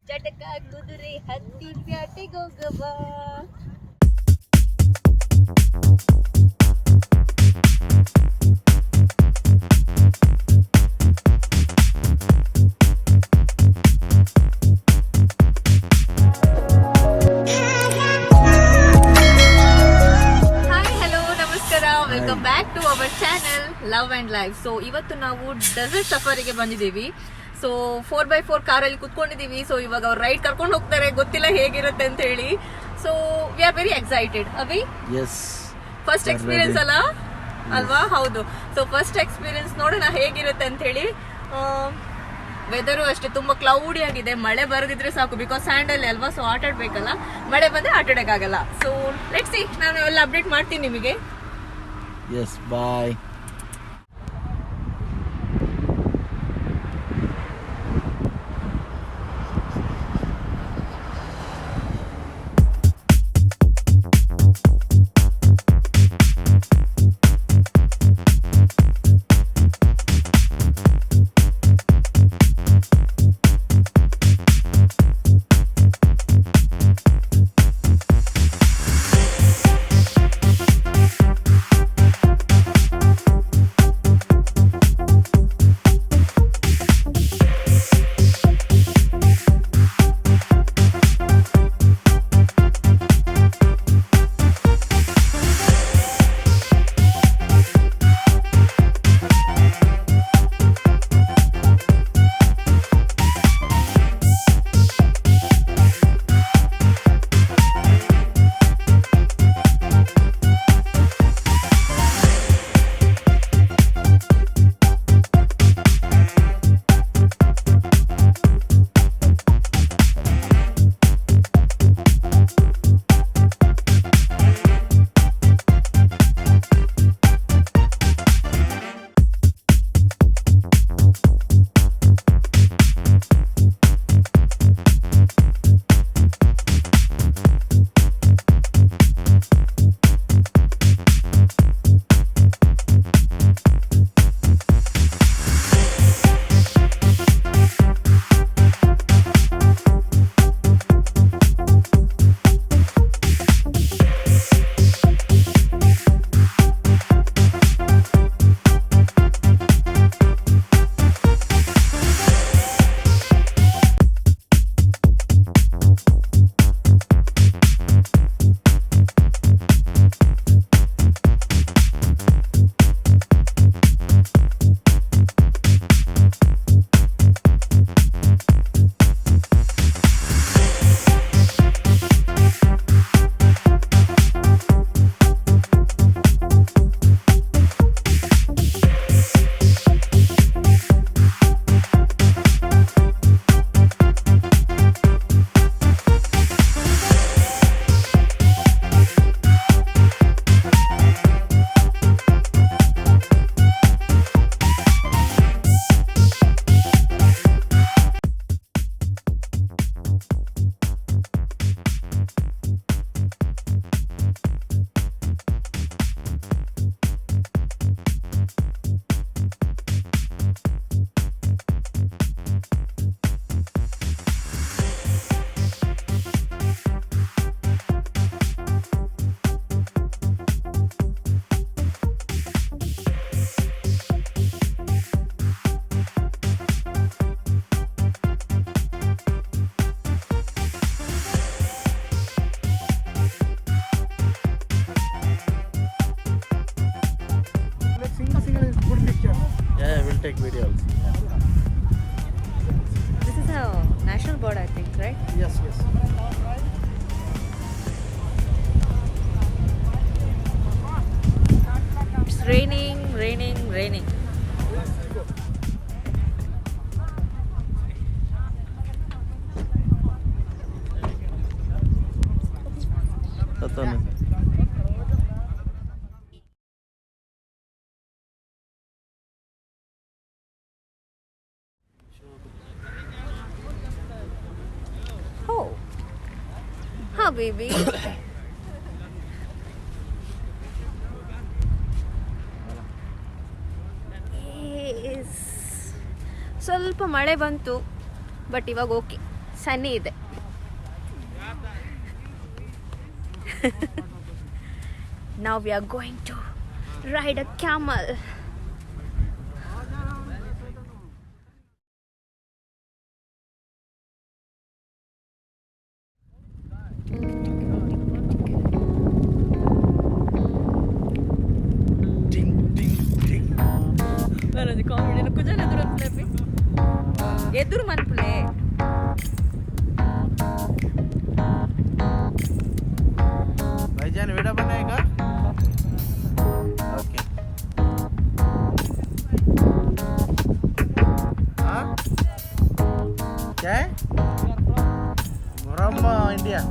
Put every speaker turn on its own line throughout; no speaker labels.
ಜಟಕ ಕುದುರೆ ಹತ್ತಿ ಪ್ಯಾಟೆಗೋಗವ. Welcome back to our channel love and life. So ಇವತ್ತು ನಾವು ಡೆಸರ್ಟ್ ಸಫಾರಿಗೆ ಬಂದಿದ್ದೀವಿ. ಸೊ 4x4 ಕಾರಲ್ಲಿ ಕುತ್ಕೊಂಡಿದೀವಿ. ಸೊ ಇವಾಗ ಅವ್ರು ರೈಡ್ ಕರ್ಕೊಂಡು ಹೋಗ್ತಾರೆ, ಗೊತ್ತಿಲ್ಲ ಹೇಗಿರುತ್ತೆ ಅಂತ ಹೇಳಿ. So we are very excited. Abhi, first experience ಅಲ್ವಾ? ಹೌದು. ಸೊ ಫಸ್ಟ್ ಎಕ್ಸ್ಪೀರಿಯನ್ಸ್ ನೋಡೋಣ ಹೇಗಿರುತ್ತೆ ಅಂತ ಹೇಳಿ. ವೆದರು ಅಷ್ಟೇ ತುಂಬಾ ಕ್ಲೌಡಿ ಆಗಿದೆ. ಮಳೆ ಬರದಿದ್ರೆ ಸಾಕು, ಬಿಕಾಸ್ ಸ್ಯಾಂಡಲ್ ಅಲ್ವಾ, ಸೊ ಆಟ ಆಡ್ಬೇಕಲ್ಲ. ಮಳೆ ಬಂದ್ರೆ ಆಟ ಆಡಕ್ಕಾಗಲ್ಲ. ಸೊ ಲೆಟ್ಸ್ ಸಿ, ನಾನು ಎಲ್ಲ ಅಪ್ಡೇಟ್ ಮಾಡ್ತೀನಿ ನಿಮಗೆ.
Yes, bye.
take videos.
This is a national bird, I think, right?
Yes, yes.
It's raining, raining, raining. Oh, baby. ಸ್ವಲ್ಪ ಮಳೆ ಬಂತು, ಬಟ್ ಇವಾಗ ಓಕೆ, ಸನ್ನಿ ಇದೆ. Now we are going to ride a camel. Comedy na kujan edur antlepi. Edur manpule.
भाईजान video बनाएगा? Okay. हाँ? क्या है? मोरम्मा इंडिया.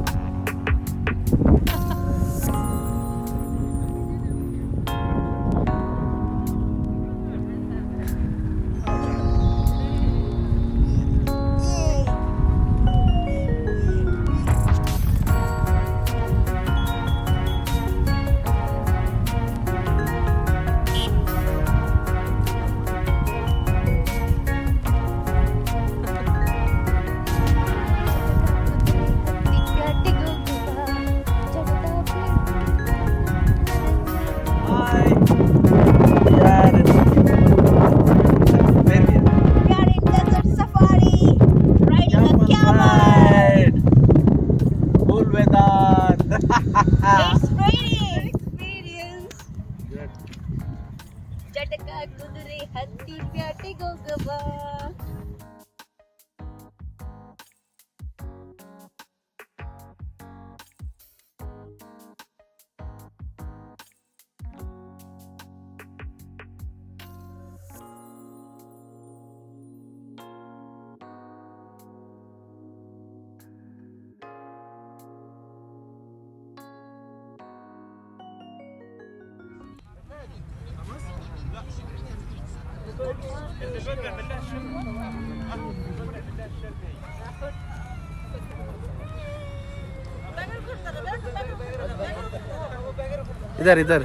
इधर इधर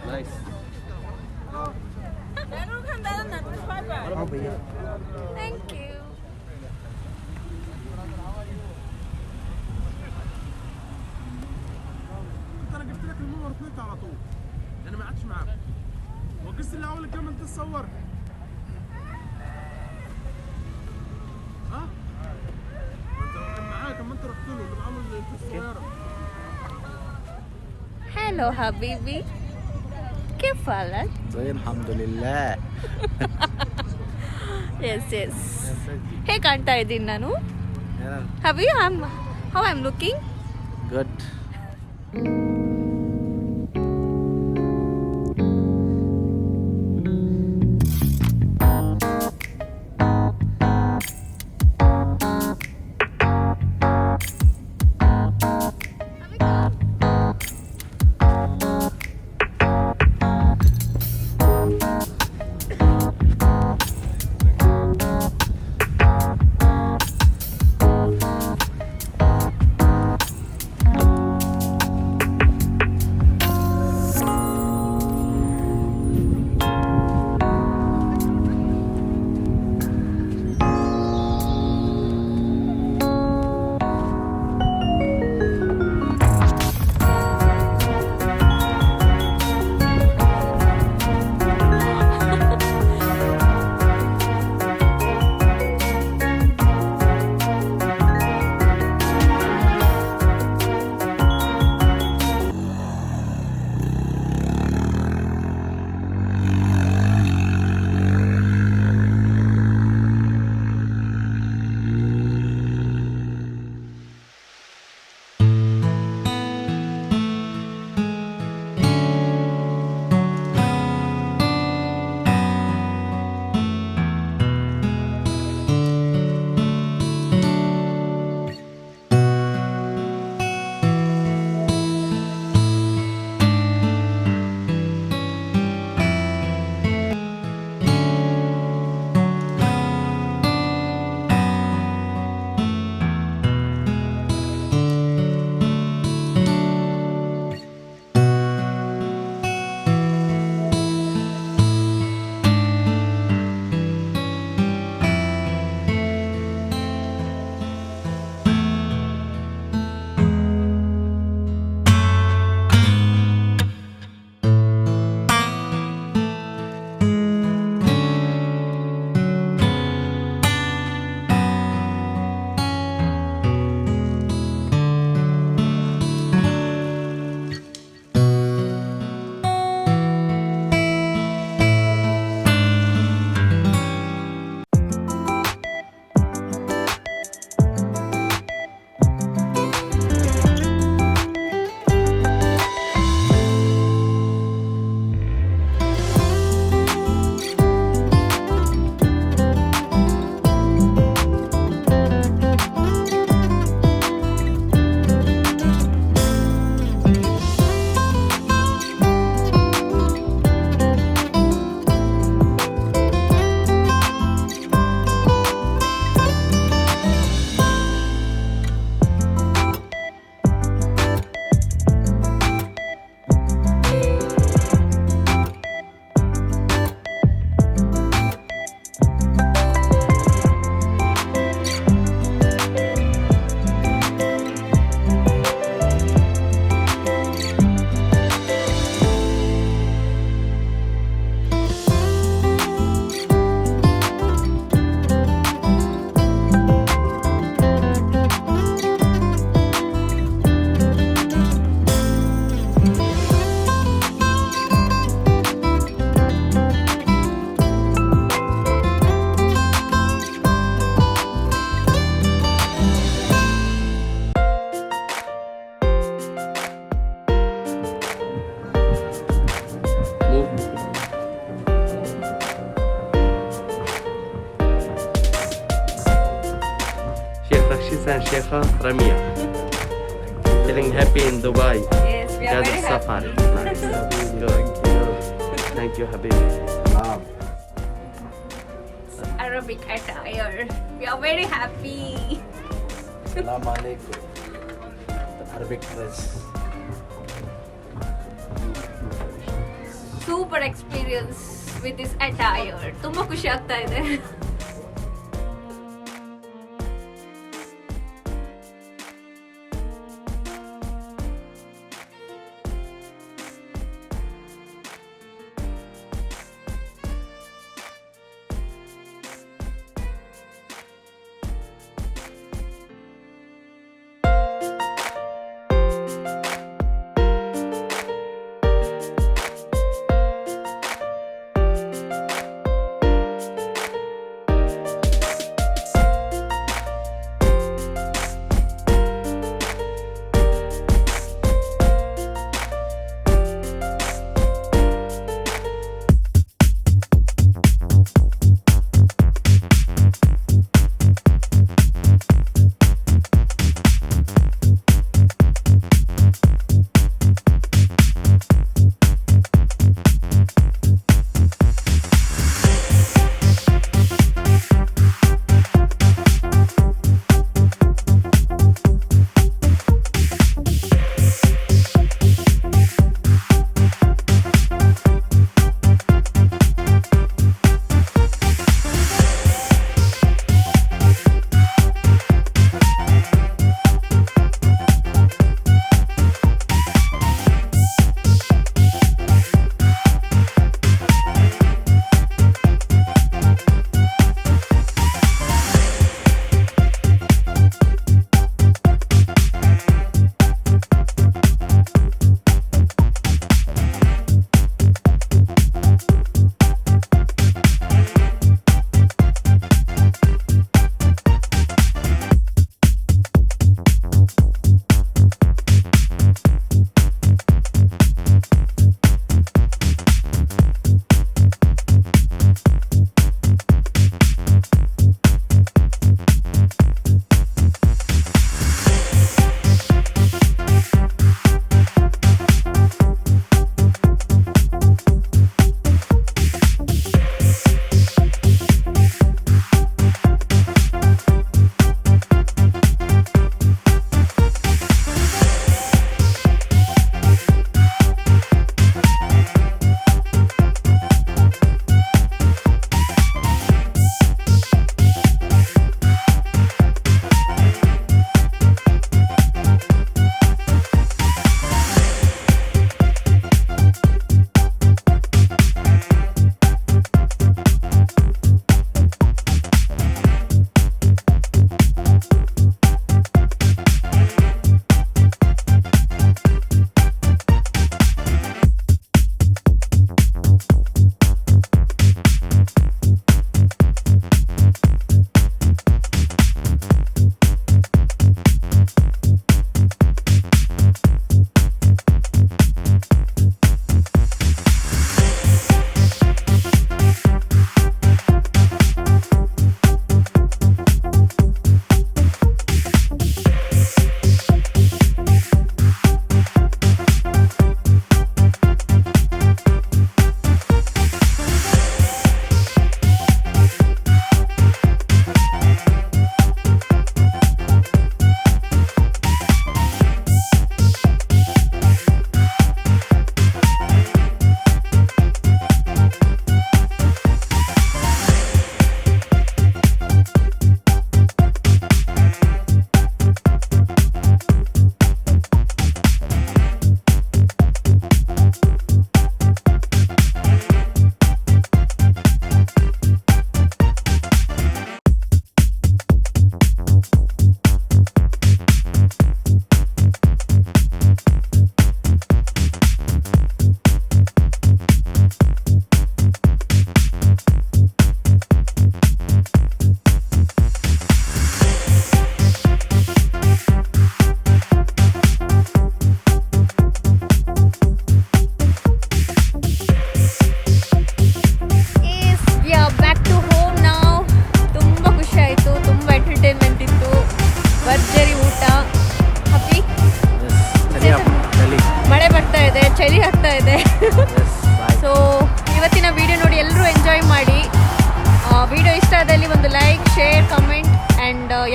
नाइस. हाँ भैया.
Thank you.
انا جبت لك المنور اثنين على طول، انا ما قعدتش معاك وقست اللي اول كمان تتصور. ها؟ ما انت لو كان معاك اما انت رحت له اللي معاه الصغيره.
Hello حبيبي, كيف حالك؟
زي الحمد لله.
Yes. ಹೇಗೆ ಕಾಣ್ತಾ ಇದ್ದೀನಿ ನಾನು? How I'm looking?
Good.
Rakshit and Shekha Ramia. Feeling happy in Dubai.
Yes, we are
Desert
very
safari.
happy.
Nice. Good. Thank you, Habibi.
Arabic attire. We are very happy.
Assalamu alaikum. The Arabic dress.
Super experience with this attire. ತುಂಬಾ ಖುಷಿ ಆಗ್ತಾ ಇದೆ.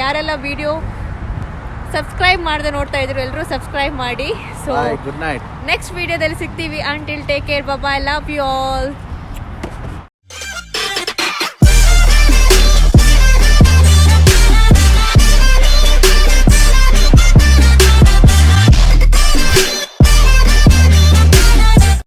ಯಾರೆಲ್ಲ video subscribe ಮಾಡದೆ ನೋಡ್ತಾ ಇದ್ರು ಎಲ್ಲರೂ subscribe ಮಾಡಿ. So
good night.
ನೆಕ್ಸ್ಟ್ ವಿಡಿಯೋದಲ್ಲಿ ಸಿಗ್ತೀವಿ. Until take care, bye, love you all.